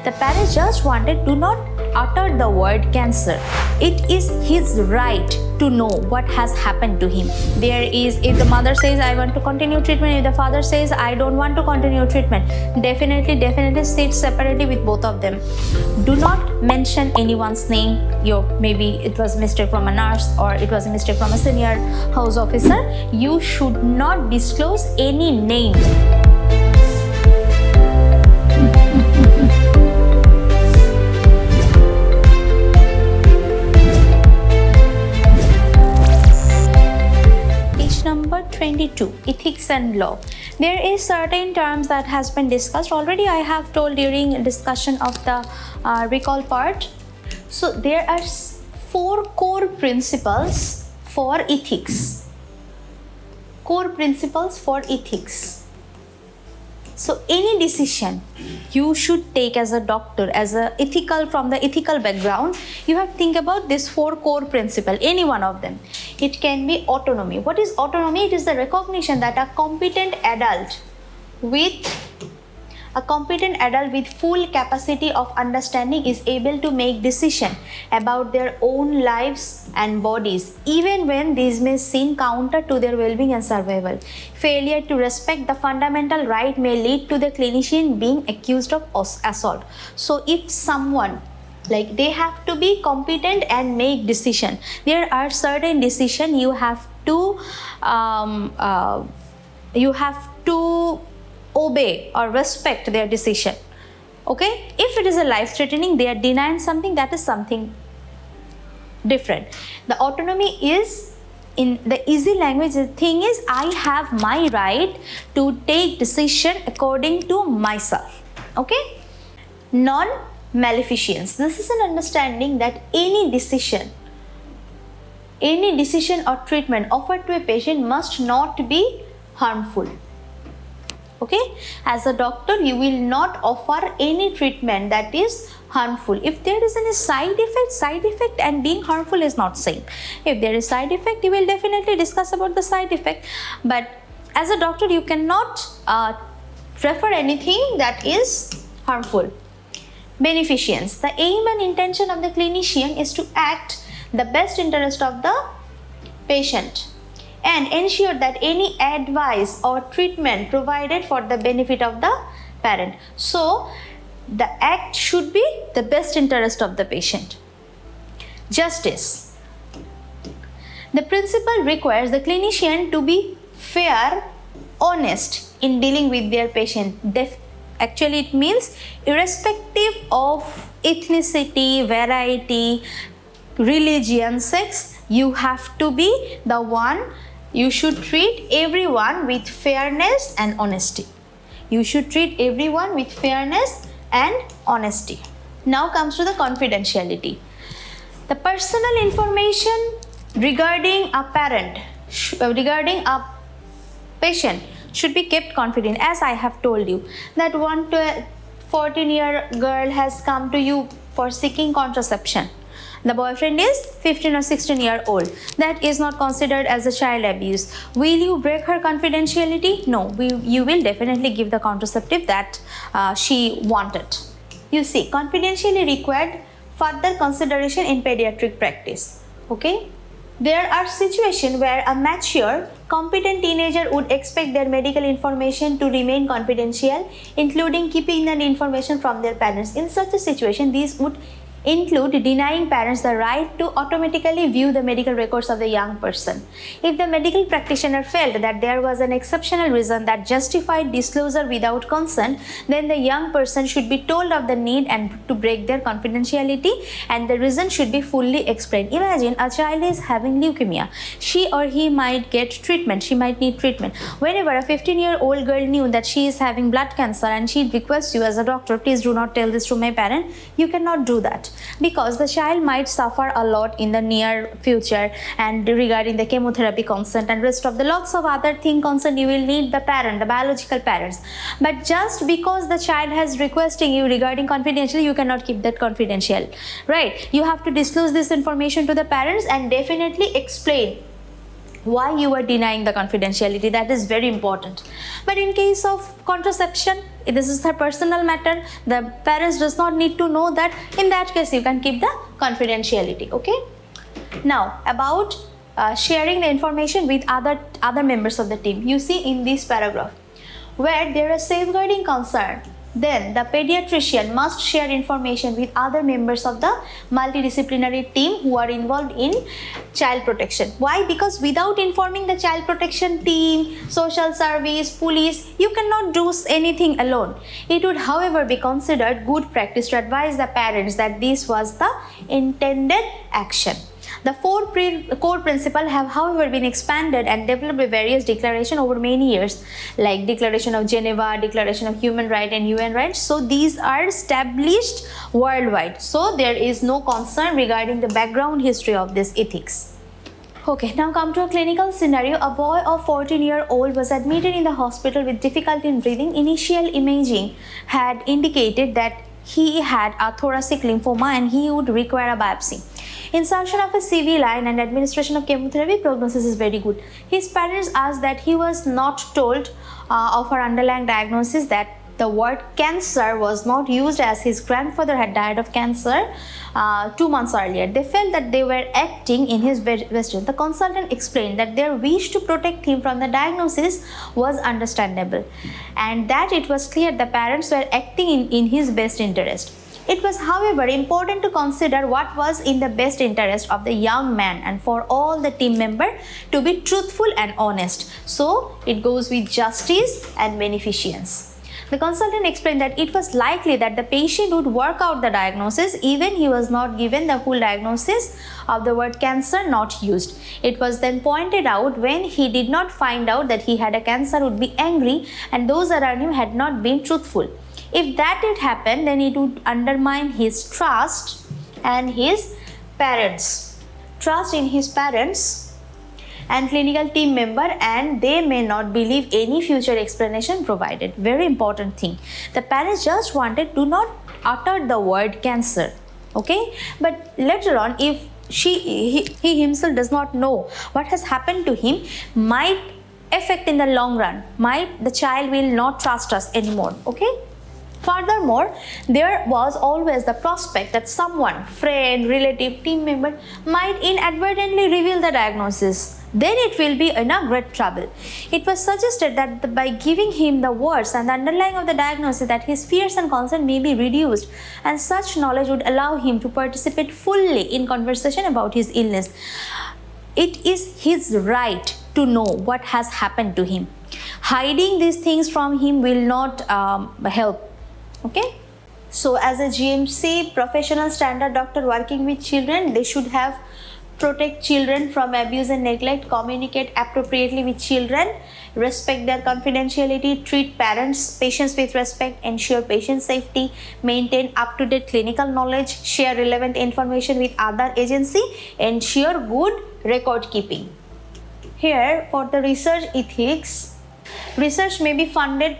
The parents just wanted, do not utter the word cancer. It is his right to know what has happened to him. There is, if the mother says, I want to continue treatment, if the father says, I don't want to continue treatment, definitely sit separately with both of them. Do not mention anyone's name. Maybe it was a mistake from a nurse or it was a mistake from a senior house officer. You should not disclose any name. Number 22, ethics and law. There is certain terms that has been discussed already. I have told during discussion of the recall part. So there are 4 core principles for ethics. Core principles for ethics. So any decision you should take as a doctor, from the ethical background, you have to think about this 4 core principles, any one of them. It can be autonomy. What is autonomy? It is the recognition that a competent adult with full capacity of understanding is able to make decisions about their own lives and bodies, even when these may seem counter to their well-being and survival. Failure to respect the fundamental right may lead to the clinician being accused of assault. So if someone, they have to be competent and make decision. There are certain decisions you have to obey or respect their decision. Okay, if it is a life-threatening, they are denying something, that is something different. The autonomy is, in the easy language, the thing is, I have my right to take decision according to myself. Okay, non-maleficence. This is an understanding that any decision or treatment offered to a patient must not be harmful. Okay, as a doctor, you will not offer any treatment that is harmful. If there is any side effect and being harmful is not same. If there is side effect, you will definitely discuss about the side effect. But as a doctor, you cannot prefer anything that is harmful. Beneficence. The aim and intention of the clinician is to act the best interest of the patient and ensure that any advice or treatment provided for the benefit of the parent. So, the act should be the best interest of the patient. Justice. The principle requires the clinician to be fair, honest in dealing with their patient. Actually, it means irrespective of ethnicity, variety, religion, sex, you have to be the one. You should treat everyone with fairness and honesty. You should treat everyone with fairness and honesty. Now comes to the confidentiality. The personal information regarding a patient should be kept confidential. As I have told you, that 14-year girl has come to you for seeking contraception. The boyfriend is 15 or 16-year-old. That is not considered as a child abuse. Will you break her confidentiality? No, you will definitely give the contraceptive that she wanted. You see, confidentiality required further consideration in pediatric practice. Okay? There are situations where a mature, competent teenager would expect their medical information to remain confidential, including keeping the information from their parents. In such a situation, these would include denying parents the right to automatically view the medical records of the young person. If the medical practitioner felt that there was an exceptional reason that justified disclosure without consent, then the young person should be told of the need and to break their confidentiality, and the reason should be fully explained. Imagine a child is having leukemia. She or he might get treatment. She might need treatment. Whenever a 15-year-old girl knew that she is having blood cancer and she requests you as a doctor, please do not tell this to my parent, you cannot do that, because the child might suffer a lot in the near future, and regarding the chemotherapy consent and rest of the lots of other thing consent, you will need the parent, the biological parents. But just because the child has requesting you regarding confidential, you cannot keep that confidential, right? You have to disclose this information to the parents and definitely explain why you are denying the confidentiality. That is very important. But in case of contraception, this is her personal matter. The parents does not need to know that. In that case, you can keep the confidentiality. Okay. Now about sharing the information with other members of the team. You see in this paragraph, where there is safeguarding concern, then the pediatrician must share information with other members of the multidisciplinary team who are involved in child protection. Why? Because without informing the child protection team, social service, police, you cannot do anything alone. It would, however, be considered good practice to advise the parents that this was the intended action. The four core principles have, however, been expanded and developed by various declarations over many years, like Declaration of Geneva, Declaration of Human Rights and UN Rights. So these are established worldwide. So there is no concern regarding the background history of this ethics. Okay, now come to a clinical scenario. A boy of 14-year-old was admitted in the hospital with difficulty in breathing. Initial imaging had indicated that he had a thoracic lymphoma and he would require a biopsy. Insertion of a CV line and administration of chemotherapy, prognosis is very good. His parents asked that he was not told of her underlying diagnosis, that the word cancer was not used as his grandfather had died of cancer 2 months earlier. They felt that they were acting in his best interest. The consultant explained that their wish to protect him from the diagnosis was understandable and that it was clear the parents were acting in his best interest. It was, however, important to consider what was in the best interest of the young man and for all the team members to be truthful and honest. So, it goes with justice and beneficence. The consultant explained that it was likely that the patient would work out the diagnosis even he was not given the full diagnosis of the word cancer not used. It was then pointed out when he did not find out that he had a cancer would be angry and those around him had not been truthful. If that did happen, then it would undermine his trust and his parents. Trust in his parents and clinical team member, and they may not believe any future explanation provided. Very important thing. The parents just wanted to not utter the word cancer. Okay? But later on, if he himself does not know what has happened to him, might affect in the long run. The child will not trust us anymore. Okay? Furthermore, there was always the prospect that someone, friend, relative, team member might inadvertently reveal the diagnosis. Then it will be in a great trouble. It was suggested that by giving him the words and the underlying of the diagnosis, that his fears and concern may be reduced, and such knowledge would allow him to participate fully in conversation about his illness. It is his right to know what has happened to him. Hiding these things from him will not help. Okay, so as a GMC professional standard doctor working with children, they should have protect children from abuse and neglect, communicate appropriately with children, respect their confidentiality, treat patients with respect, ensure patient safety, maintain up-to-date clinical knowledge, share relevant information with other agency, ensure good record keeping. Here for the research ethics, research may be funded,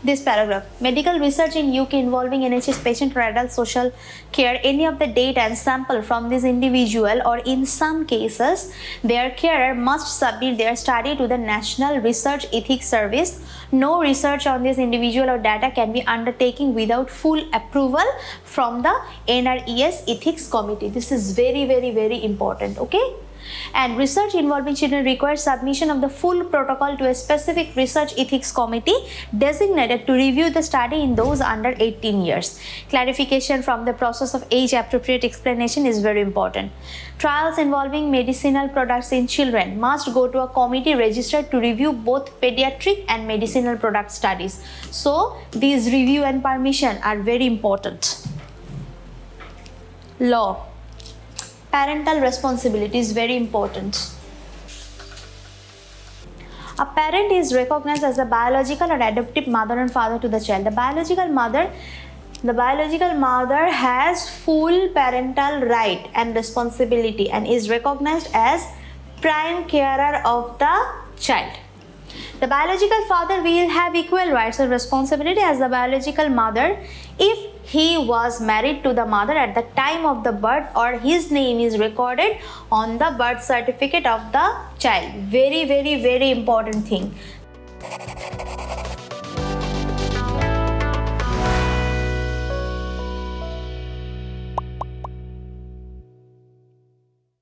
this paragraph. Medical research in UK involving NHS patient or adult social care, any of the data and sample from this individual or in some cases, their carer must submit their study to the National Research Ethics Service. No research on this individual or data can be undertaken without full approval from the NRES Ethics Committee. This is very, very, very important. Okay. And research involving children requires submission of the full protocol to a specific research ethics committee designated to review the study in those under 18 years. Clarification from the process of age-appropriate explanation is very important. Trials involving medicinal products in children must go to a committee registered to review both pediatric and medicinal product studies. So, these review and permission are very important. Law. Parental responsibility is very important. A parent is recognized as a biological or adoptive mother and father to the child. The biological mother has full parental right and responsibility and is recognized as prime carer of the child. The biological father will have equal rights and responsibility as the biological mother if he was married to the mother at the time of the birth or his name is recorded on the birth certificate of the child. Very, very, very important thing.